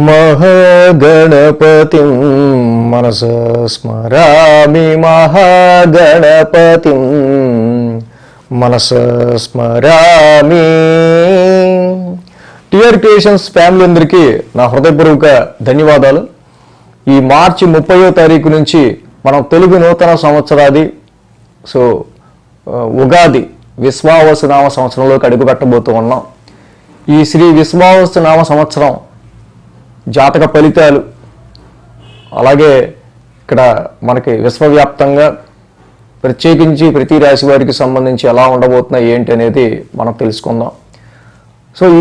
మహాగణపతిం మనస స్మరామి మహాగణపతిం మనస స్మరామి. టిఆర్ క్రియేషన్స్ ఫ్యామిలీ అందరికీ నా హృదయపూర్వక ధన్యవాదాలు. ఈ మార్చి 30వ తారీఖు నుంచి మనం తెలుగు నూతన సంవత్సరాది ఉగాది విశ్వావసు నామ సంవత్సరంలోకి అడుగుపెట్టబోతూ ఉన్నాం. ఈ శ్రీ విశ్వావసు నామ సంవత్సరం జాతక ఫలితాలు, అలాగే ఇక్కడ మనకి విశ్వవ్యాప్తంగా ప్రత్యేకించి ప్రతి రాశి వారికి సంబంధించి ఎలా ఉండబోతున్నాయి ఏంటి అనేది మనం తెలుసుకుందాం.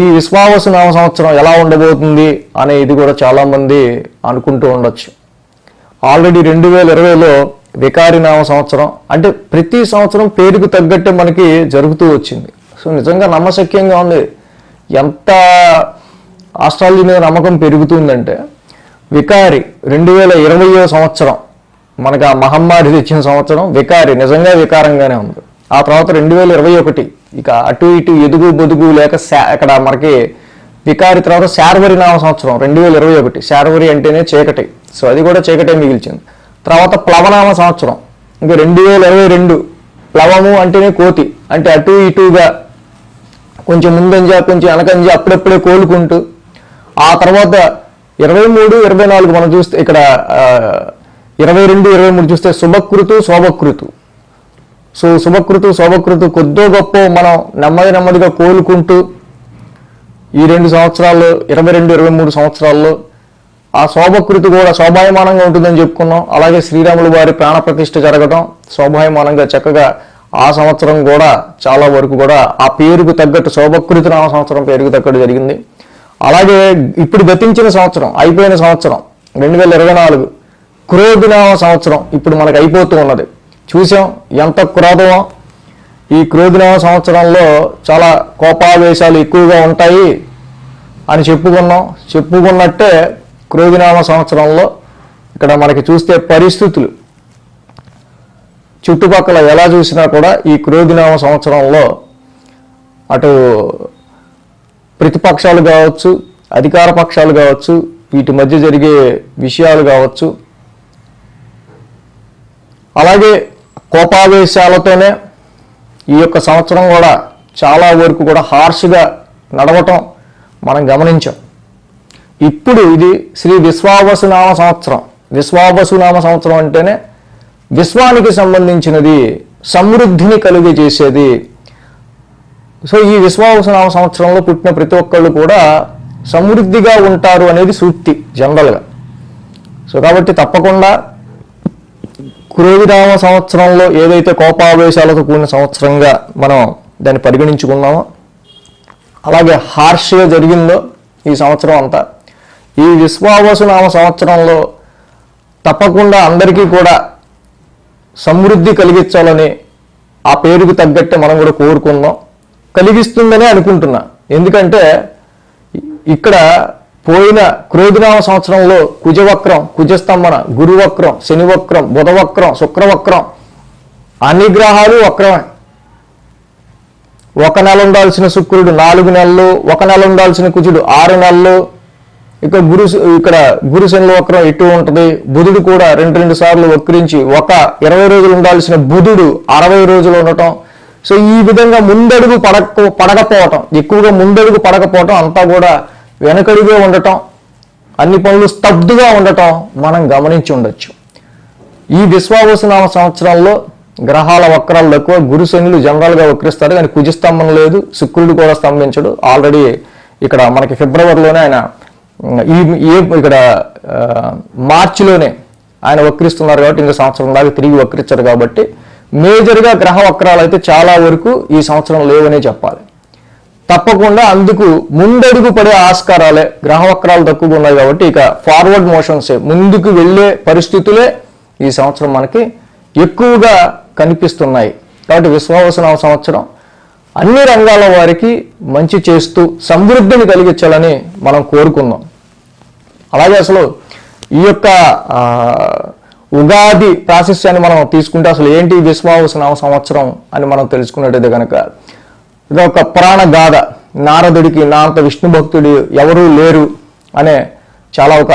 ఈ విశ్వావసు నామ సంవత్సరం ఎలా ఉండబోతుంది అనేది కూడా చాలామంది అనుకుంటూ ఉండొచ్చు. ఆల్రెడీ 2020లో వికారి నామ సంవత్సరం, అంటే ప్రతి సంవత్సరం పేరుకు తగ్గట్టే మనకి జరుగుతూ వచ్చింది. నిజంగా నమ్మశక్యంగా ఉంది. ఎంత ఆస్ట్రాలజీ మీద నమ్మకం పెరుగుతుందంటే, వికారి 2020వ సంవత్సరం మనకు ఆ మహమ్మారి తెచ్చిన సంవత్సరం వికారి నిజంగా వికారంగానే ఉంది. ఆ తర్వాత 2021 ఇక అటు ఇటు ఎదుగు బొదుగు లేక ఇక్కడ మనకి వికారి తర్వాత శార్వరి నామ సంవత్సరం 2021. శార్వరి అంటేనే చీకటి, అది కూడా చీకటే మిగిల్చింది. తర్వాత ప్లవనామ సంవత్సరం ఇంకా 2022. ప్లవము అంటేనే కోతి, అంటే అటు ఇటుగా కొంచెం ముందంజ కొంచెం వెనకంజ అప్పుడప్పుడే కోలుకుంటూ. ఆ తర్వాత 23, 24 మనం చూస్తే ఇక్కడ 22, 23 చూస్తే శుభకృతు శోభకృతు. శుభకృతు శోభకృతు కొద్దో గొప్ప మనం నెమ్మదిగా కోలుకుంటూ ఈ 2 సంవత్సరాల్లో 22, 23 సంవత్సరాల్లో ఆ శోభకృతి కూడా శోభాయమానంగా ఉంటుందని చెప్పుకున్నాం. అలాగే శ్రీరాములు వారి ప్రాణప్రతిష్ఠ జరగడం శోభాయమానంగా చక్కగా ఆ సంవత్సరం కూడా చాలా వరకు కూడా ఆ పేరుకు తగ్గట్టు శోభకృతి నామ సంవత్సరం పేరుకు తగ్గట్టు జరిగింది. అలాగే ఇప్పుడు గతించిన సంవత్సరం అయిపోయిన సంవత్సరం 2024 క్రోధినామ సంవత్సరం ఇప్పుడు మనకు అయిపోతూ ఉన్నది. చూసాం ఎంత క్రోధమో. ఈ క్రోధినామ సంవత్సరంలో చాలా కోపావేశాలు ఎక్కువగా ఉంటాయి అని చెప్పుకున్నట్టే క్రోధినామ సంవత్సరంలో ఇక్కడ మనకి చూస్తే పరిస్థితులు చుట్టుపక్కల ఎలా చూసినా కూడా ఈ క్రోధినామ సంవత్సరంలో అటు ప్రతిపక్షాలు కావచ్చు, అధికార పక్షాలు కావచ్చు, వీటి మధ్య జరిగే విషయాలు కావచ్చు, అలాగే కోపావేశాలతోనే ఈ యొక్క సంవత్సరం కూడా చాలా వరకు కూడా హార్ష్గా నడవటం మనం గమనించాం. ఇప్పుడు ఇది శ్రీ విశ్వావసు నామ సంవత్సరం. విశ్వావసు నామ సంవత్సరం అంటేనే విశ్వానికి సంబంధించినది, సమృద్ధిని కలుగజేసేది. ఈ విశ్వావసు నామ సంవత్సరంలో పుట్టిన ప్రతి ఒక్కళ్ళు కూడా సమృద్ధిగా ఉంటారు అనేది సూక్తి జనరల్గా. కాబట్టి తప్పకుండా క్రోధినామ సంవత్సరంలో ఏదైతే కోపావేశాలతో కూడిన సంవత్సరంగా మనం దాన్ని పరిగణించుకున్నామో, అలాగే హార్ష్గా జరిగిందో ఈ సంవత్సరం అంతా, ఈ విశ్వావసు నామ సంవత్సరంలో తప్పకుండా అందరికీ కూడా సమృద్ధి కలిగించాలని ఆ పేరుకు తగ్గట్టే మనం కూడా కోరుకుందాం. కలిగిస్తుందనే అనుకుంటున్నా. ఎందుకంటే ఇక్కడ పోయిన క్రోధినామ సంవత్సరంలో కుజవక్రం, కుజస్తంభన, గురువక్రం, శనివక్రం, బుధవక్రం, శుక్రవక్రం, అన్ని గ్రహాలు వక్రమే. 1 నెల ఉండాల్సిన శుక్రుడు 4 నెలలు, 1 నెల ఉండాల్సిన కుజుడు 6 నెలలు, ఇక్కడ గురు శనుల వక్రం ఇటు ఉంటుంది. బుధుడు కూడా 2 సార్లు వక్రించి 20 రోజులు ఉండాల్సిన బుధుడు 60 రోజులు ఉండటం. ఈ విధంగా ముందడుగు పడకపోవటం, ఎక్కువగా ముందడుగు పడకపోవటం, అంతా కూడా వెనకడుగే ఉండటం, అన్ని పనులు స్తబ్దుగా ఉండటం మనం గమనించి ఉండొచ్చు. ఈ విశ్వావసు నామ సంవత్సరంలో గ్రహాల వక్రాలు తక్కువ. గురు శనులు జనరల్గా వక్రిస్తారు, కానీ కుజస్తంభం లేదు, శుక్రుడు కూడా స్తంభించడు. ఆల్రెడీ ఇక్కడ మనకి ఫిబ్రవరిలోనే ఆయన ఇక్కడ మార్చిలోనే ఆయన వక్రిస్తున్నారు కాబట్టి ఇంకా సంవత్సరం దాకా తిరిగి వక్రించారు. కాబట్టి మేజర్గా గ్రహ వక్రాలు అయితే చాలా వరకు ఈ సంవత్సరం లేవనే చెప్పాలి. తప్పకుండా అందుకు ముందడుగు పడే ఆస్కారాలే, గ్రహ వక్రాలు తక్కువగా ఉన్నాయి కాబట్టి ఇక ఫార్వర్డ్ మోషన్సే, ముందుకు వెళ్ళే పరిస్థితులే ఈ సంవత్సరం మనకి ఎక్కువగా కనిపిస్తున్నాయి. కాబట్టి విశ్వావసు నామ సంవత్సరం అన్ని రంగాల వారికి మంచి చేస్తూ సమృద్ధిని కలిగించాలని మనం కోరుకుందాం. అలాగే అసలు ఈ యొక్క ఉగాది ప్రాశస్యాన్ని మనం తీసుకుంటే అసలు ఏంటి విశ్వావసు నామ సంవత్సరం అని మనం తెలుసుకున్నట్టయితే కనుక ఇది ఒక పురాణ గాథ. నారదుడికి నా అంత విష్ణు భక్తుడు ఎవరూ లేరు అనే చాలా ఒక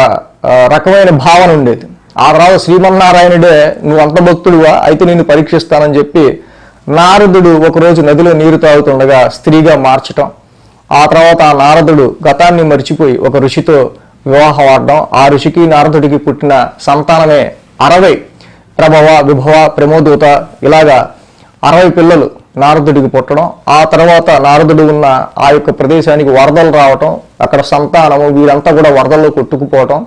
రకమైన భావన ఉండేది. ఆ తర్వాత శ్రీమన్నారాయణుడే నువ్వు అంత భక్తుడువా, అయితే నిన్ను పరీక్షిస్తానని చెప్పి నారదుడు ఒకరోజు నదిలో నీరు తాగుతుండగా స్త్రీగా మార్చటం, ఆ తర్వాత ఆ నారదుడు గతాన్ని మర్చిపోయి ఒక ఋషితో వివాహం ఆడడం, ఆ ఋషికి నారదుడికి పుట్టిన సంతానమే 60 ప్రభవ విభవ ప్రమోదూత ఇలాగా 60 పిల్లలు నారదుడికి పుట్టడం, ఆ తర్వాత నారదుడు ఉన్న ఆ యొక్క ప్రదేశానికి వరదలు రావటం, అక్కడ సంతానము వీరంతా కూడా వరదల్లో కొట్టుకుపోవటం,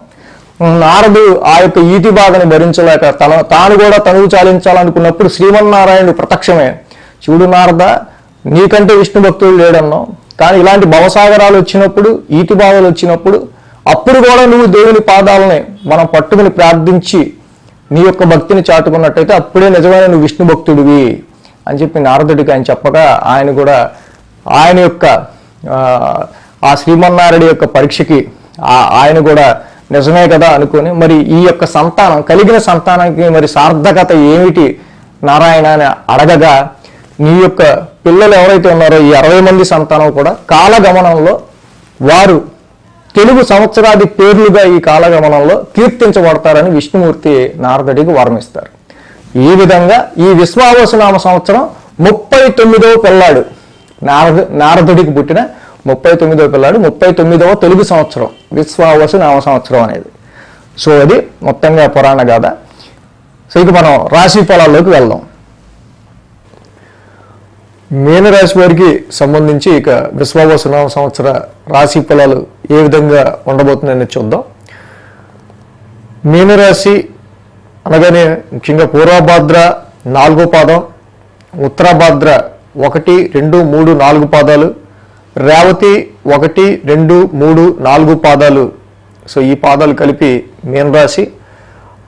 నారదు ఆ యొక్క ఈతి బాధను భరించలేక తాను కూడా తనువు చాలించాలనుకున్నప్పుడు శ్రీమన్నారాయణుడు ప్రత్యక్షమే చూడు నారద, నీకంటే విష్ణు భక్తుడు లేడన్నావు, కానీ ఇలాంటి భవసాగరాలు వచ్చినప్పుడు ఈతి బాధలు వచ్చినప్పుడు అప్పుడు కూడా నువ్వు దేవుని పాదాలని మనం పట్టుకుని ప్రార్థించి నీ యొక్క భక్తిని చాటుకున్నట్టయితే అప్పుడే నిజమైన నువ్వు విష్ణు భక్తుడివి అని చెప్పి నారదుడికి ఆయన చెప్పగా ఆయన కూడా ఆయన యొక్క ఆ శ్రీమన్నారాయణ యొక్క పరీక్షకి ఆయన కూడా నిజమే కదా అనుకొని మరి ఈ యొక్క సంతానం కలిగిన సంతానానికి మరి సార్థకత ఏమిటి నారాయణ అని అడగగా నీ యొక్క పిల్లలు ఎవరైతే ఉన్నారో ఈ 60 మంది సంతానం కూడా కాలగమనంలో వారు తెలుగు సంవత్సరాది పేర్లుగా ఈ కాలగమనంలో కీర్తించబడతారని విష్ణుమూర్తి నారదుడికి వరమిస్తారు. ఈ విధంగా ఈ విశ్వావసునామ సంవత్సరం 39వ పిల్లాడు నారదుడికి పుట్టిన 39వ పిల్లాడు 39వ తెలుగు సంవత్సరం విశ్వావసు నామ సంవత్సరం అనేది. సో అది మొత్తంగా పురాణ గాథ. సో ఇక మనం రాశి ఫలాల్లోకి వెళ్దాం. మీనరాశి వారికి సంబంధించి ఇక విశ్వావసునామ సంవత్సర రాశి ఫలాలు ఏ విధంగా ఉండబోతుందని చూద్దాం. మీనరాశి అనగానే ముఖ్యంగా పూర్వభాద్ర 4వ పాదం, ఉత్తరాభాద్ర 1, 2, 3, 4 పాదాలు, రేవతి 1, 2, 3, 4 పాదాలు. సో ఈ పాదాలు కలిపి మీనరాశి.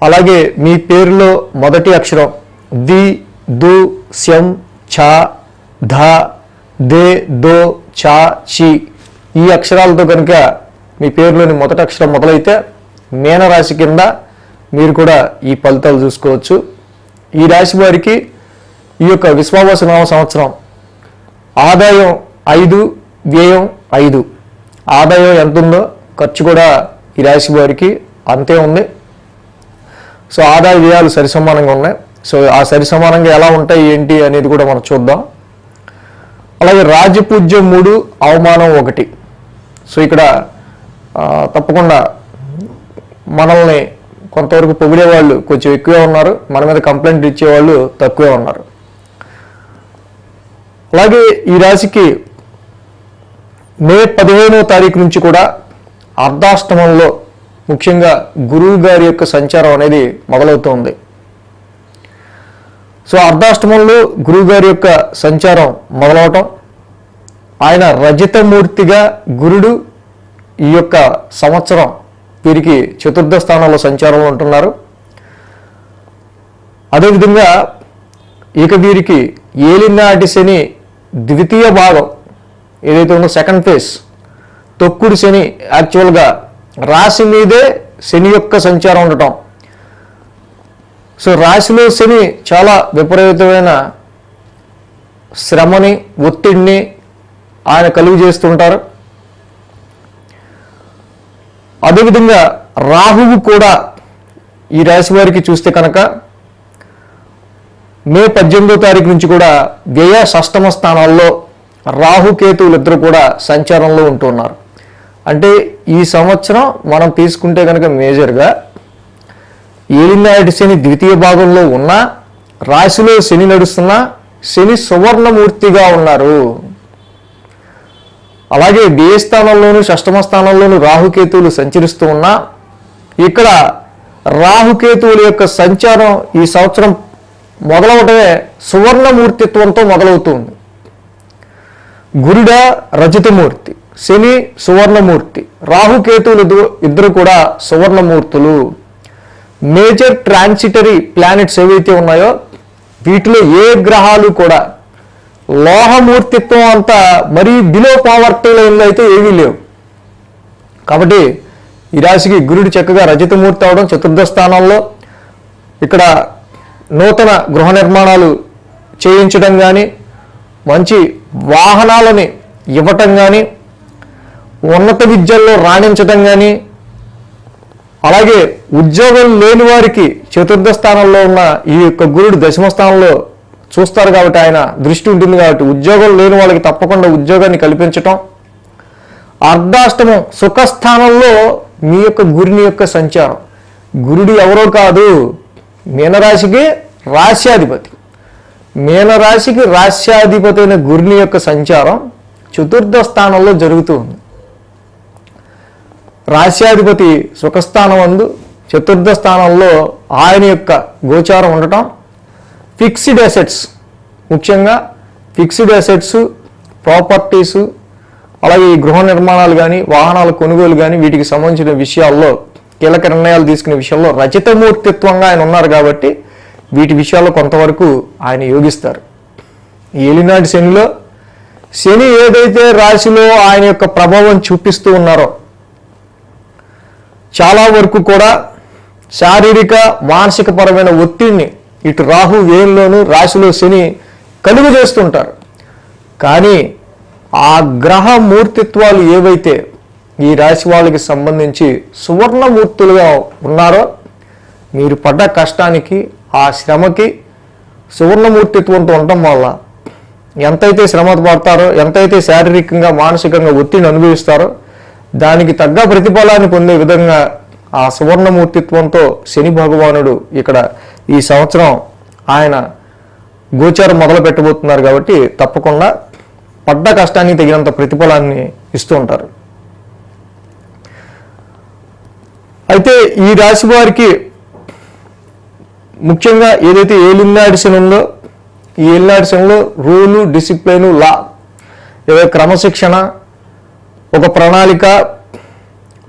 అలాగే మీ పేరులో మొదటి అక్షరం ది, దు, శం, ఛ, ధ, దే, దో, చ, చి ఈ అక్షరాలతో కనుక మీ పేరులోని మొదటి అక్షరం మొదలైతే మీనరాశి కింద మీరు కూడా ఈ ఫలితాలు చూసుకోవచ్చు. ఈ రాశి వారికి ఈ యొక్క విశ్వావసునామ సంవత్సరం ఆదాయం 5, వ్యయం 5. ఆదాయం ఎంత ఉందో ఖర్చు కూడా ఈ రాశి వారికి అంతే ఉంది. సో ఆదాయ వ్యయాలు సరిసమానంగా ఉన్నాయి. సో ఆ సరిసమానంగా ఎలా ఉంటాయి ఏంటి అనేది కూడా మనం చూద్దాం. అలాగే రాజపూజ్యం 3, అవమానం 1. సో ఇక్కడ తప్పకుండా మనల్ని కొంతవరకు పొగిడేవాళ్ళు కొంచెం ఎక్కువే ఉన్నారు, మన మీద కంప్లైంట్ ఇచ్చేవాళ్ళు తక్కువే ఉన్నారు. అలాగే ఈ రాశికి మే 15వ తారీఖు నుంచి కూడా అర్ధాష్టమంలో ముఖ్యంగా గురువు గారి యొక్క సంచారం అనేది మొదలవుతుంది. సో అర్ధాష్టమంలో గురువు గారి యొక్క సంచారం మొదలవటం, ఆయన రజతమూర్తిగా గురుడు ఈ యొక్క సంవత్సరం వీరికి చతుర్థ స్థానంలో సంచారంలో ఉంటున్నారు. అదేవిధంగా ఇక వీరికి ఏలినాటి శని ద్వితీయ భాగం ఏదైతే ఉందో సెకండ్ ఫేజ్ తొక్కుడు శని యాక్చువల్గా రాశి మీదే శని యొక్క సంచారం ఉండటం. సో రాశిలో శని చాలా విపరీతమైన శ్రమని ఒత్తిడిని ఆయన కలుగు చేస్తుంటారు. అదేవిధంగా రాహువు కూడా ఈ రాశి వారికి చూస్తే కనుక మే 18వ తారీఖు నుంచి కూడా వ్యయ షష్టమ స్థానాల్లో రాహుకేతువులు ఇద్దరు కూడా సంచారంలో ఉంటున్నారు. అంటే ఈ సంవత్సరం మనం తీసుకుంటే కనుక మేజర్గా ఏలినాటి శని ద్వితీయ భాగంలో ఉన్న రాశిలో శని నడుస్తున్నా శని సువర్ణమూర్తిగా ఉన్నారు. అలాగే వ్యయ స్థానంలోను షష్టమ స్థానంలోను రాహుకేతువులు సంచరిస్తూ ఉన్నా ఇక్కడ రాహుకేతువుల యొక్క సంచారం ఈ సంవత్సరం మొదలవటమే సువర్ణమూర్తిత్వంతో మొదలవుతుంది. గురుడ రజతమూర్తి, శని సువర్ణమూర్తి, రాహుకేతువులు ఇద్దరు కూడా సువర్ణమూర్తులు. మేజర్ ట్రాన్సిటరీ ప్లానెట్స్ ఏవైతే ఉన్నాయో వీటిలో ఏ గ్రహాలు కూడా లోహమూర్తిత్వం అంతా మరీ బిలో పావర్టీ లైన్లో అయితే ఏమీ లేవు. కాబట్టి ఈ రాశికి గురుడు చక్కగా రజతమూర్తి అవడం చతుర్థ స్థానంలో ఇక్కడ నూతన గృహ నిర్మాణాలు చేయించడం కానీ, మంచి వాహనాలని ఇవ్వటం కానీ, ఉన్నత విద్యల్లో రాణించడం కానీ, అలాగే ఉద్యోగం లేని వారికి చతుర్థ స్థానంలో ఉన్న ఈ యొక్క గురుడు దశమ స్థానంలో చూస్తారు కాబట్టి ఆయన దృష్టి ఉంటుంది కాబట్టి ఉద్యోగం లేని వాళ్ళకి తప్పకుండా ఉద్యోగాన్ని కల్పించటం. అర్ధాష్టమం సుఖస్థానంలో మీ యొక్క గురుని యొక్క సంచారం. గురుడు ఎవరో కాదు, మీనరాశికి రాశ్యాధిపతి. మీనరాశికి రాశ్యాధిపతి అయిన గురుని యొక్క సంచారం చతుర్థ స్థానంలో జరుగుతూ ఉంది. రాశ్యాధిపతి సుఖస్థానం అందు చతుర్థ స్థానంలో ఆయన యొక్క గోచారం ఉండటం. ఫిక్స్డ్ అసెట్స్, ముఖ్యంగా ఫిక్స్డ్ అసెట్స్, ప్రాపర్టీసు, అలాగే ఈ గృహ నిర్మాణాలు కానీ వాహనాల కొనుగోలు కానీ వీటికి సంబంధించిన విషయాల్లో కీలక నిర్ణయాలు తీసుకునే విషయంలో రచితమూర్తిత్వంగా ఆయన ఉన్నారు కాబట్టి వీటి విషయాల్లో కొంతవరకు ఆయన యోగిస్తారు. ఏలినాటి శనిలో శని ఏదైతే రాశిలో ఆయన యొక్క ప్రభావం చూపిస్తూ ఉన్నారో చాలా వరకు కూడా శారీరక మానసిక పరమైన ఒత్తిడిని ఇటు రాహు వ్యయంలోనూ రాశిలో శని కలుగు చేస్తుంటారు. కానీ ఆ గ్రహ మూర్తిత్వాలు ఏవైతే ఈ రాశి వాళ్ళకి సంబంధించి సువర్ణమూర్తులుగా ఉన్నారో మీరు పడ్డ కష్టానికి ఆ శ్రమకి సువర్ణమూర్తిత్వంతో ఉండటం వల్ల ఎంతైతే శ్రమ పడతారో, ఎంతైతే శారీరకంగా మానసికంగా ఒత్తిడిని అనుభవిస్తారో దానికి తగ్గ ప్రతిఫలాన్ని పొందే విధంగా ఆ సువర్ణమూర్తిత్వంతో శని భగవానుడు ఇక్కడ ఈ సంవత్సరం ఆయన గోచారం మొదలు పెట్టబోతున్నారు కాబట్టి తప్పకుండా పడ్డ కష్టానికి తగినంత ప్రతిఫలాన్ని ఇస్తూ ఉంటారు. అయితే ఈ రాశి వారికి ముఖ్యంగా ఏదైతే ఏలినాటి శని ఉందో ఈ ఏలినాటి శనిలో రూలు, డిసిప్లిను, లా, ఏదో క్రమశిక్షణ, ఒక ప్రణాళిక,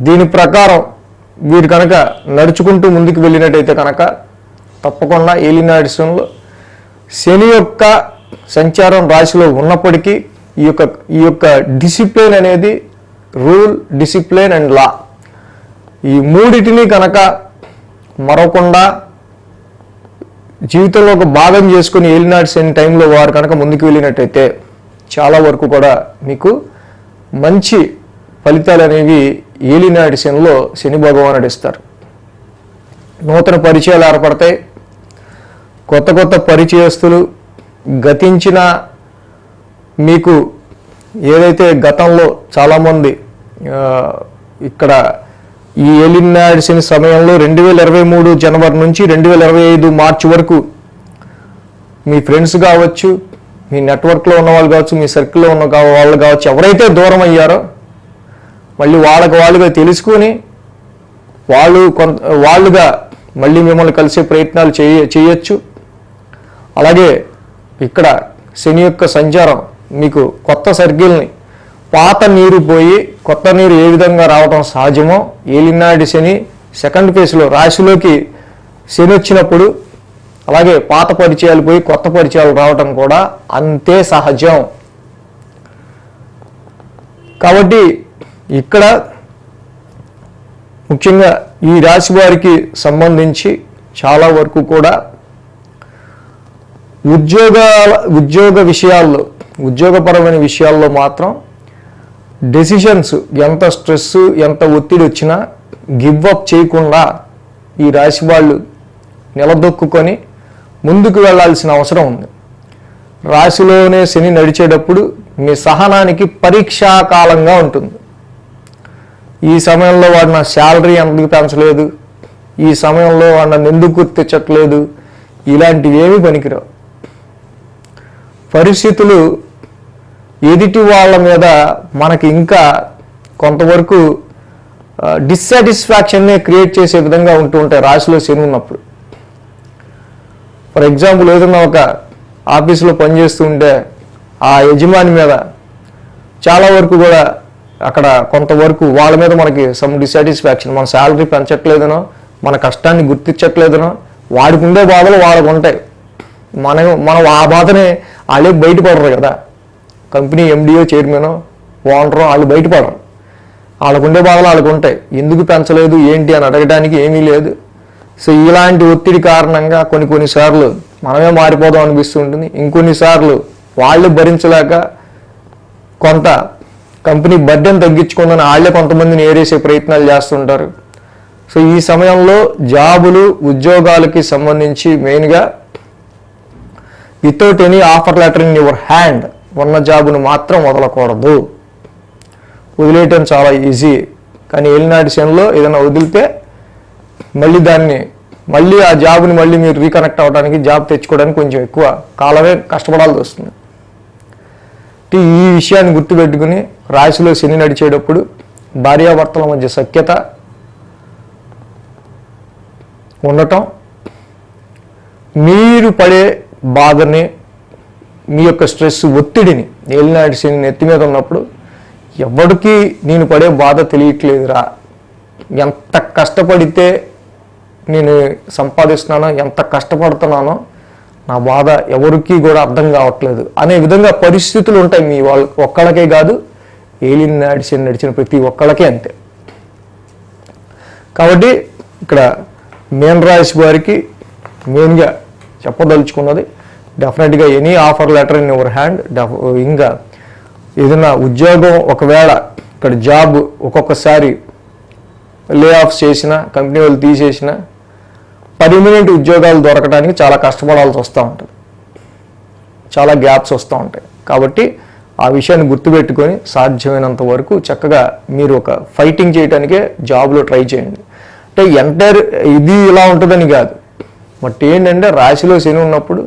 దీని ప్రకారం వీరు కనుక నడుచుకుంటూ ముందుకు వెళ్ళినట్టయితే కనుక తప్పకుండా ఏలినాటి శనిలో శని యొక్క సంచారం రాశిలో ఉన్నప్పటికీ ఈ యొక్క డిసిప్లిన్ అనేది రూల్, డిసిప్లిన్ అండ్ లా ఈ మూడిటిని కనుక మరొకుండా జీవితంలో ఒక భాగం చేసుకుని ఏలినాటి శని టైంలో వారు కనుక ముందుకు వెళ్ళినట్టయితే చాలా వరకు కూడా మీకు మంచి ఫలితాలు అనేవి ఏలినాటి శనిలో శని భగవానుడు ఇస్తారు. నూతన పరిచయాలు ఏర్పడతాయి. కొత్త కొత్త పరిచయస్తులు, గతించిన మీకు ఏదైతే గతంలో చాలామంది ఇక్కడ ఈ ఏలినాటి శని సమయంలో 2023 జనవరి నుంచి 2025 మార్చి వరకు మీ ఫ్రెండ్స్ కావచ్చు, మీ నెట్వర్క్లో ఉన్న వాళ్ళు కావచ్చు, మీ సర్కిల్లో ఉన్న వాళ్ళు కావచ్చు, ఎవరైతే దూరం అయ్యారో మళ్ళీ వాళ్ళుగా తెలుసుకొని వాళ్ళుగా మళ్ళీ మిమ్మల్ని కలిసే ప్రయత్నాలు చేయొచ్చు. అలాగే ఇక్కడ శని యొక్క సంచారం మీకు కొత్త సర్కిల్ని, పాత నీరు పోయి కొత్త నీరు ఏ విధంగా రావడం సహజమో ఏలినాటి శని సెకండ్ ఫేజ్లో రాశిలోకి శని వచ్చినప్పుడు అలాగే పాత పరిచయాలు పోయి కొత్త పరిచయాలు రావటం కూడా అంతే సహజం. కాబట్టి ఇక్కడ ముఖ్యంగా ఈ రాశి వారికి సంబంధించి చాలా వరకు కూడా ఉద్యోగ విషయాల్లో, ఉద్యోగపరమైన విషయాల్లో మాత్రం డెసిషన్స్ ఎంత స్ట్రెస్, ఎంత ఒత్తిడి వచ్చినా గివ్ అప్ చేయకుండా ఈ రాశి వాళ్ళు నిలదొక్కుని ముందుకు వెళ్లాల్సిన అవసరం ఉంది. రాశిలోనే శని నడిచేటప్పుడు మీ సహనానికి పరీక్షాకాలంగా ఉంటుంది. ఈ సమయంలో వాడు నా శాలరీ ఎందుకు పెంచలేదు, ఈ సమయంలో వాడు నన్ను ఎందుకు తెచ్చట్లేదు, ఇలాంటివి ఏమీ పనికిరావు. పరిస్థితులు ఎదుటి వాళ్ళ మీద మనకి ఇంకా కొంతవరకు డిస్సాటిస్ఫాక్షన్నే క్రియేట్ చేసే విధంగా ఉంటూ ఉంటాయి రాశిలో శని ఉన్నప్పుడు. ఫర్ ఎగ్జాంపుల్ ఏదైనా ఒక ఆఫీసులో పనిచేస్తూ ఉంటే ఆ యజమాని మీద చాలా వరకు కూడా అక్కడ కొంతవరకు వాళ్ళ మీద మనకి సమ్ డిస్సాటిస్ఫాక్షన్, మన శాలరీ పెంచట్లేదనో, మన కష్టాన్ని గుర్తించట్లేదనో వాడికి ఉండే బాధలు వాళ్ళకు ఉంటాయి. మనం ఆ బాధనే వాళ్ళే బయటపడరు కదా. కంపెనీ ఎండిఓ, చైర్మన్, ఓనరు వాళ్ళు బయటపడరు. వాళ్ళకుండే బాధలు వాళ్ళకు ఉంటాయి. ఎందుకు పెంచలేదు ఏంటి అని అడగడానికి ఏమీ లేదు. సో ఇలాంటి ఒత్తిడి కారణంగా కొన్నిసార్లు మనమే మారిపోదాం అనిపిస్తూ ఉంటుంది. ఇంకొన్నిసార్లు వాళ్ళు భరించలేక కొంత కంపెనీ బడ్డెను తగ్గించుకుందని వాళ్ళే కొంతమందిని ఏరేసే ప్రయత్నాలు చేస్తుంటారు. సో ఈ సమయంలో జాబులు ఉద్యోగాలకి సంబంధించి మెయిన్గా without any offer letter in your hand ఉన్న జాబును మాత్రం వదలకూడదు. వదిలేయటం చాలా ఈజీ, కానీ ఏలినాటి శనిలో ఏదైనా వదిలితే మళ్ళీ ఆ జాబ్ని మళ్ళీ మీరు రీకనెక్ట్ అవ్వడానికి, జాబ్ తెచ్చుకోవడానికి కొంచెం ఎక్కువ కాలమే కష్టపడాల్సి వస్తుంది. ఈ విషయాన్ని గుర్తుపెట్టుకుని రాశిలో శని నడిచేటప్పుడు భార్యాభర్తల మధ్య సఖ్యత ఉండటం, మీరు పడే బాధని, మీ యొక్క స్ట్రెస్, ఒత్తిడిని, ఏలినాటి శని నెత్తి మీద ఉన్నప్పుడు ఎవరికి నేను పడే బాధ తెలియట్లేదురా, ఎంత కష్టపడితే నేను సంపాదిస్తున్నానో, ఎంత కష్టపడుతున్నానో నా బాధ ఎవరికి కూడా అర్థం కావట్లేదు అనే విధంగా పరిస్థితులు ఉంటాయి. మీ వాళ్ళు ఒక్కళ్ళకే కాదు, ఏలినాటి శని నడిచిన ప్రతి ఒక్కళ్ళకే అంతే. కాబట్టి ఇక్కడ మేన్ రాశి వారికి మెయిన్గా చెప్పదలుచుకున్నది, డెఫినెట్గా any offer letter in your hand. ఇంకా ఏదైనా ఉద్యోగం, ఒకవేళ ఇక్కడ జాబ్ ఒక్కొక్కసారి లే ఆఫ్స్ చేసినా, కంపెనీ వాళ్ళు తీసేసిన, పర్మనెంట్ ఉద్యోగాలు దొరకడానికి చాలా కష్టపడాల్సి వస్తూ ఉంటుంది, చాలా గ్యాప్స్ వస్తూ ఉంటాయి. కాబట్టి ఆ విషయాన్ని గుర్తుపెట్టుకొని సాధ్యమైనంత వరకు చక్కగా మీరు ఒక ఫైటింగ్ చేయడానికే జాబ్లో ట్రై చేయండి. అంటే ఎంటైర్ ఇది ఇలా ఉంటుందని కాదు, బట్ ఏంటంటే రాశిలో శని ఉన్నప్పుడు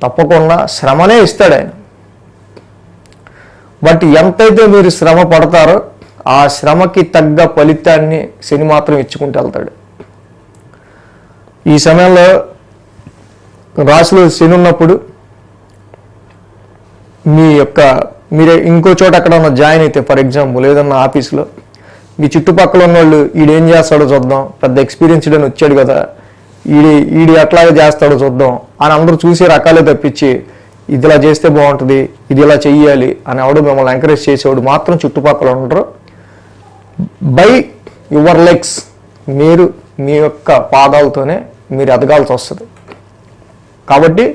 తప్పకుండా శ్రమనే ఇస్తాడు ఆయన. బట్ ఎంతైతే మీరు శ్రమ పడతారో ఆ శ్రమకి తగ్గ ఫలితాన్ని శని మాత్రం ఇచ్చుకుంటూ వెళ్తాడు. ఈ సమయంలో రాశిలో శని ఉన్నప్పుడు మీరే ఇంకో చోట ఎక్కడన్నా జాయిన్ అయితే, ఫర్ ఎగ్జాంపుల్ ఏదన్నా ఆఫీస్లో, మీ చుట్టుపక్కల ఉన్న వాళ్ళు ఈడేం చేస్తాడో చూద్దాం, పెద్ద ఎక్స్పీరియన్స్డ్ అని వచ్చాడు కదా, ఈడు ఎట్లాగే చేస్తాడో చూద్దాం అని అందరూ చూసే రకాలే తప్పించి, ఇది ఇలా చేస్తే బాగుంటుంది, ఇది ఇలా చెయ్యాలి అని ఎవడు మిమ్మల్ని ఎంకరేజ్ చేసేవాడు మాత్రం చుట్టుపక్కల ఉంటారు. బై యువర్ లెగ్స్, మీరు మీ యొక్క పాదాలతోనే మీరు ఎదగాల్సి వస్తుంది. కాబట్టి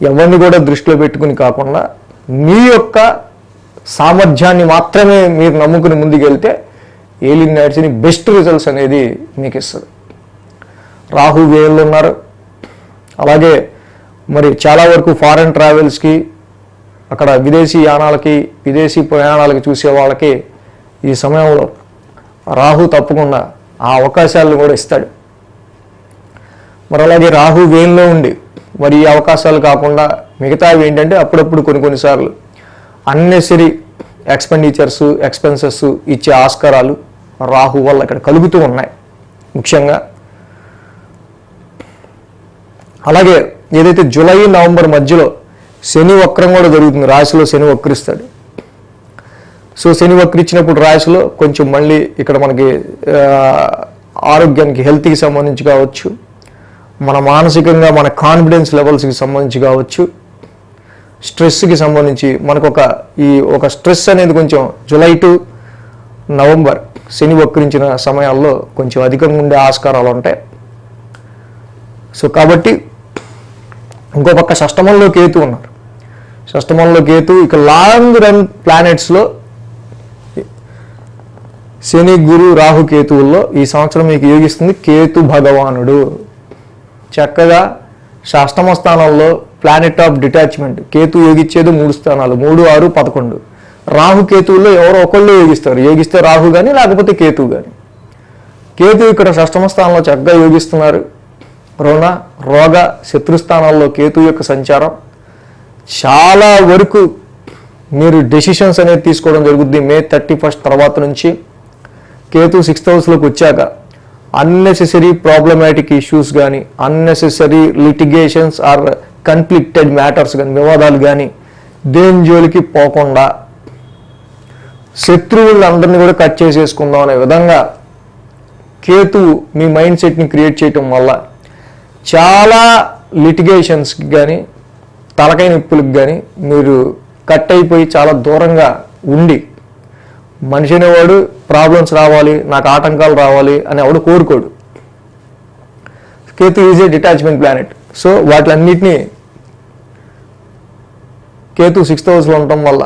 ఎవరిని కూడా దృష్టిలో పెట్టుకుని కాకుండా మీ యొక్క సామర్థ్యాన్ని మాత్రమే మీరు నమ్ముకుని ముందుకెళ్తే ఏలినాటి శని బెస్ట్ రిజల్ట్స్ అనేది మీకు ఇస్తుంది. రాహు వేళ్ళు ఉన్నారు. అలాగే మరి చాలా వరకు ఫారెన్ ట్రావెల్స్కి, అక్కడ విదేశీ యానాలకి, విదేశీ ప్రయాణాలకి చూసే వాళ్ళకి ఈ సమయంలో రాహు తప్పకుండా ఆ అవకాశాలను కూడా ఇస్తాడు. మరి అలాగే రాహు వేల్లో ఉండి మరి ఈ అవకాశాలు కాకుండా మిగతావి ఏంటంటే అప్పుడప్పుడు కొన్నిసార్లు అన్నెసరీ ఎక్స్పెన్సెస్ ఇచ్చే ఆస్కారాలు రాహు వల్ల ఇక్కడ కలుగుతూ ఉన్నాయి ముఖ్యంగా. అలాగే ఏదైతే జూలై నవంబర్ మధ్యలో శని వక్రం కూడా జరుగుతుంది, రాశిలో శని వక్రిస్తాడు. సో శని వక్రించినప్పుడు రాశిలో కొంచెం మళ్ళీ ఇక్కడ మనకి ఆరోగ్యానికి, హెల్త్కి సంబంధించి కావచ్చు, మన మానసికంగా మన కాన్ఫిడెన్స్ లెవెల్స్కి సంబంధించి కావచ్చు, స్ట్రెస్కి సంబంధించి మనకు ఒక స్ట్రెస్ అనేది కొంచెం జూలై టు నవంబర్ శని వక్రించిన సమయాల్లో కొంచెం అధికంగా ఉండే ఆస్కారాలు ఉంటాయి. సో కాబట్టి ఇంకో పక్క షష్టమంలో కేతు ఉన్నారు. షష్టమంలో కేతు ఇక లాంగ్ రన్ ప్లానెట్స్లో శని, గురు, రాహు, కేతువుల్లో ఈ సంవత్సరం మీకు యోగిస్తుంది కేతు భగవానుడు. చక్కగా షష్టమ స్థానంలో ప్లానెట్ ఆఫ్ డిటాచ్మెంట్ కేతు యోగిచ్చేది 3 స్థానాలు, 3, 6, 11. రాహు కేతువుల్లో ఎవరో ఒకళ్ళు యోగిస్తే రాహు కానీ లేకపోతే కేతువు కానీ. కేతు ఇక్కడ షష్టమ స్థానంలో చక్కగా యోగిస్తున్నారు. రుణ, రోగ, శత్రుస్థానాల్లో కేతు యొక్క సంచారం చాలా వరకు మీరు డెసిషన్స్ అనేది తీసుకోవడం జరుగుద్ది. మే 31 తర్వాత నుంచి కేతు 6th హౌస్లోకి వచ్చాక అన్నెసెసరీ ప్రాబ్లమాటిక్ ఇష్యూస్ కానీ, అన్నెసెసరీ లిటిగేషన్స్ ఆర్ కన్ఫ్లిక్టెడ్ మ్యాటర్స్ కానీ, వివాదాలు కానీ దేని జోలికి పోకుండా శత్రువులందరినీ కూడా కట్ చేసేసుకుందాం అనే విధంగా కేతువు మీ మైండ్ సెట్ని క్రియేట్ చేయటం వల్ల చాలా లిటిగేషన్స్కి కానీ, తలకాయ నొప్పులకు కానీ మీరు కట్ అయిపోయి చాలా దూరంగా ఉండి, మనిషి అనేవాడు ప్రాబ్లమ్స్ రావాలి, నాకు ఆటంకాలు రావాలి అని ఎవడు కోరుకోడు. Ketu is a detachment planet. So వాటిలన్నిటినీ కేతు 6th హౌస్లో ఉండటం వల్ల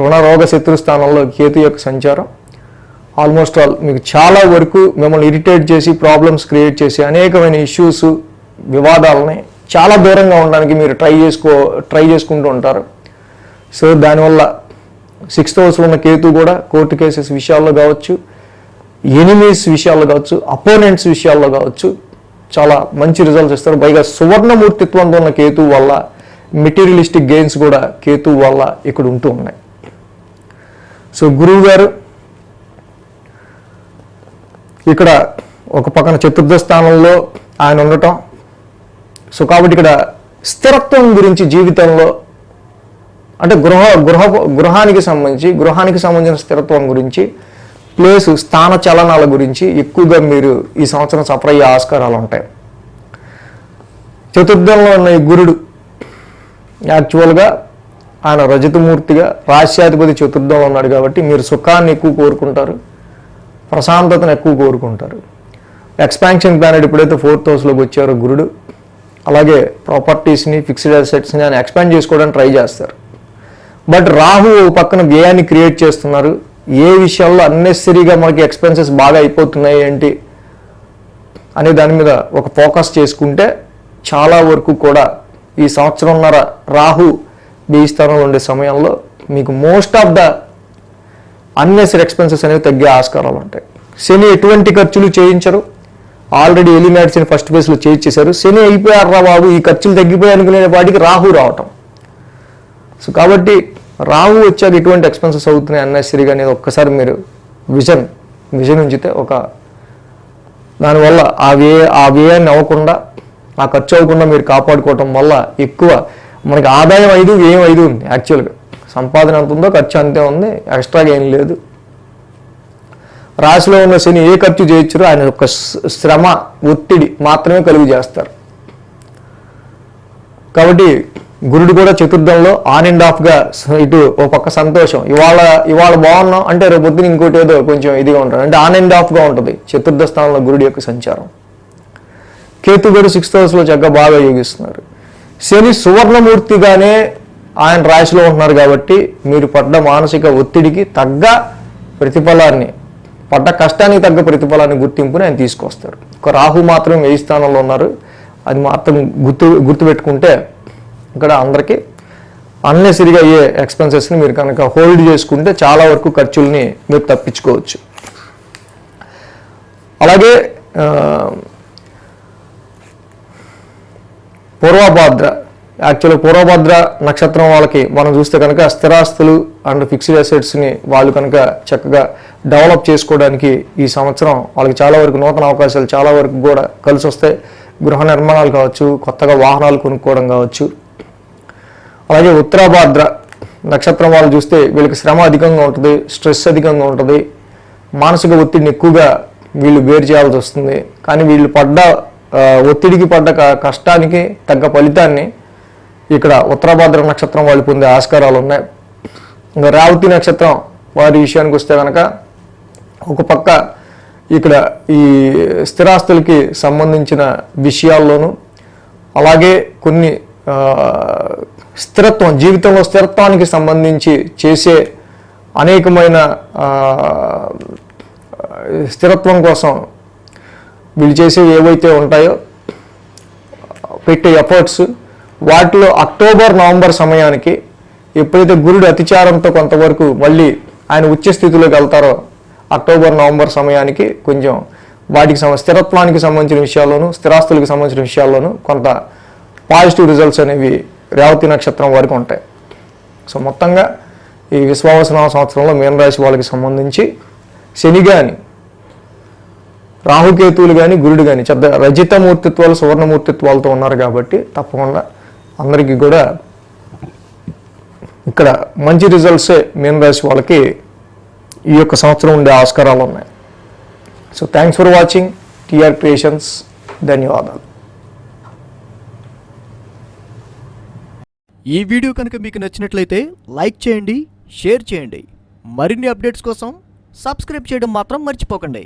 రుణ, రోగ, శత్రు స్థానంలో కేతు యొక్క సంచారం ఆల్మోస్ట్ ఆల్ మీకు చాలా వరకు మిమ్మల్ని ఇరిటేట్ చేసి ప్రాబ్లమ్స్ క్రియేట్ చేసి అనేకమైన ఇష్యూస్ వివాదాలని చాలా దూరంగా ఉండడానికి మీరు ట్రై చేసుకుంటూ ఉంటారు. సో దానివల్ల 6th హౌస్లో ఉన్న కేతు కూడా కోర్టు కేసెస్ విషయాల్లో కావచ్చు, ఎనిమీస్ విషయాల్లో కావచ్చు, అపోనెంట్స్ విషయాల్లో కావచ్చు చాలా మంచి రిజల్ట్స్ ఇస్తారు. పైగా సువర్ణమూర్తిత్వంతో ఉన్న కేతు వల్ల మెటీరియలిస్టిక్ గెయిన్స్ కూడా కేతు వల్ల ఇక్కడ ఉంటూ ఉన్నాయి. సో గురువు గారు ఇక్కడ ఒక పక్కన 4th స్థానంలో ఆయన ఉండటం, సో కాబట్టి ఇక్కడ స్థిరత్వం గురించి జీవితంలో అంటే గృహానికి సంబంధించిన స్థిరత్వం గురించి ప్లేస్ స్థాన చలనాల గురించి ఎక్కువగా మీరు ఈ సంవత్సరం సఫర్ అయ్యే ఆస్కారాలు ఉంటాయి. 4థంలో ఉన్న ఈ గురుడు యాక్చువల్గా ఆయన రజతమూర్తిగా రాశ్యాధిపతి 4థంలో ఉన్నాడు కాబట్టి మీరు సుఖాన్ని ఎక్కువ కోరుకుంటారు, ప్రశాంతతను ఎక్కువ కోరుకుంటారు. ఎక్స్పాన్షన్ ప్లానెట్ ఎప్పుడైతే 4th హౌస్లోకి వచ్చారో గురుడు, అలాగే ప్రాపర్టీస్ని ఫిక్స్డ్ అసెట్స్ని ఆయన ఎక్స్పాండ్ చేసుకోవడానికి ట్రై చేస్తారు. బట్ రాహు పక్కన వ్యయాన్ని క్రియేట్ చేస్తున్నారు. ఏ విషయాల్లో అన్నెసరీగా మనకి ఎక్స్పెన్సెస్ బాగా అయిపోతున్నాయి ఏంటి అనే దాని మీద ఒక ఫోకస్ చేసుకుంటే చాలా వరకు కూడా ఈ సంవత్సరంన్నర రాహు ఈ స్థానంలో ఉండే సమయంలో మీకు most of the unnecessary expenses అనేవి తగ్గే ఆస్కారాలు ఉంటాయి. శని ఎటువంటి ఖర్చులు చేయించరు, ఆల్రెడీ ఎలిమినేట్స్ని ఫస్ట్ ఫేజ్లో చేయించేశారు. శని అయిపోయారు రా బాబు, ఈ ఖర్చులు తగ్గిపోయాయి అనుకునే వాటికి రాహు రావటం. సో కాబట్టి రాహు వచ్చాక ఎటువంటి ఎక్స్పెన్సెస్ అవుతున్నాయి అన్నెసరీగా అనేది ఒక్కసారి మీరు విజన్ ఉంచితే ఒక దానివల్ల ఆ వ్యయాన్ని అవ్వకుండా, ఆ ఖర్చు అవ్వకుండా మీరు కాపాడుకోవటం వల్ల ఎక్కువ మనకి ఆదాయం 5 వ్యయం 5 ఉంది. యాక్చువల్గా సంపాదన ఎంత ఉందో ఖర్చు అంతే ఉంది, ఎక్స్ట్రాగా ఏం లేదు. రాశిలో ఉన్న శని ఏ ఖర్చు చేయొచ్చారో ఆయన యొక్క శ్రమ ఒత్తిడి మాత్రమే కలుగు చేస్తారు. కాబట్టి గురుడు కూడా 4థంలో ఆన్ అండ్ ఆఫ్గా ఇటు ఒక పక్క సంతోషం, ఇవాళ బాగున్నాం అంటే రేపు పొద్దున ఇంకోటి ఏదో కొంచెం ఇదిగా ఉంటాడు, అంటే ఆన్ అండ్ ఆఫ్గా ఉంటుంది 4th స్థానంలో గురుడు యొక్క సంచారం. కేతు గారు 6th హౌస్లో చక్కగా బాగా యోగిస్తున్నారు. శని సువర్ణమూర్తిగానే ఆయన రాశిలో ఉంటున్నారు కాబట్టి మీరు పడ్డ మానసిక ఒత్తిడికి తగ్గ ప్రతిఫలాన్ని, పడ్డ కష్టానికి తగ్గ ప్రతిఫలాన్ని గుర్తింపుని ఆయన తీసుకొస్తారు. ఒక రాహు మాత్రం 8th స్థానంలో ఉన్నారు, అది మాత్రం గుర్తుపెట్టుకుంటే ఇక్కడ అందరికీ అన్నెసరీగా అయ్యే ఎక్స్పెన్సెస్ని మీరు కనుక హోల్డ్ చేసుకుంటే చాలా వరకు ఖర్చుల్ని మీరు తప్పించుకోవచ్చు. అలాగే పూర్వభద్ర నక్షత్రం వాళ్ళకి మనం చూస్తే కనుక స్థిరాస్తులు అండ్ ఫిక్స్డ్ అసెట్స్ని వాళ్ళు కనుక చక్కగా డెవలప్ చేసుకోవడానికి ఈ సంవత్సరం వాళ్ళకి చాలా వరకు నూతన అవకాశాలు చాలా వరకు కూడా కలిసి వస్తాయి. గృహ నిర్మాణాలు కావచ్చు, కొత్తగా వాహనాలు కొనుక్కోవడం కావచ్చు. అలాగే ఉత్తరాభాద్ర నక్షత్రం వాళ్ళు చూస్తే వీళ్ళకి శ్రమ అధికంగా ఉంటుంది, స్ట్రెస్ అధికంగా ఉంటుంది, మానసిక ఒత్తిడిని ఎక్కువగా వీళ్ళు బేర్ చేయాల్సి వస్తుంది. కానీ వీళ్ళు ఒత్తిడికి పడ్డ కష్టానికి తగ్గ ఫలితాన్ని ఇక్కడ ఉత్తరాభాద్ర నక్షత్రం వాళ్ళు పొందే ఆస్కారాలు ఉన్నాయి. ఇంకా రేవతి నక్షత్రం వారి విషయానికి వస్తే కనుక ఒక పక్క ఇక్కడ ఈ స్థిరాస్తులకి సంబంధించిన విషయాల్లోనూ, అలాగే కొన్ని జీవితంలో స్థిరత్వానికి సంబంధించి చేసే అనేకమైన స్థిరత్వం కోసం వీళ్ళు చేసేవి ఏవైతే ఉంటాయో పెట్టే ఎఫర్ట్స్, వాటిలో అక్టోబర్ నవంబర్ సమయానికి ఎప్పుడైతే గురుడు అతిచారంతో కొంతవరకు మళ్ళీ ఆయన ఉచ్చ స్థితిలోకి వెళ్తారో అక్టోబర్ నవంబర్ సమయానికి కొంచెం వాటికి స్థిరత్వానికి సంబంధించిన విషయాల్లోనూ, స్థిరాస్తులకు సంబంధించిన విషయాల్లోనూ కొంత పాజిటివ్ రిజల్ట్స్ అనేవి రేవతి నక్షత్రం వరకు ఉంటాయి. సో మొత్తంగా ఈ విశ్వావసనామ సంవత్సరంలో మీనరాశి వాళ్ళకి సంబంధించి శని కానీ, రాహుకేతువులు కానీ, గురుడు కానీ రజితమూర్తిత్వాలు సువర్ణమూర్తిత్వాలతో ఉన్నారు కాబట్టి తప్పకుండా అందరికీ కూడా ఇక్కడ మంచి రిజల్ట్సే మీనరాశి వాళ్ళకి ఈ యొక్క సంవత్సరం ఉండే ఆస్కారాలు ఉన్నాయి. So thanks for watching TR Creations. ధన్యవాదాలు. ఈ వీడియో కనుక మీకు నచ్చినట్లయితే లైక్ చేయండి, షేర్ చేయండి. మరిన్ని అప్డేట్స్ కోసం సబ్స్క్రైబ్ చేయడం మాత్రం మర్చిపోకండి.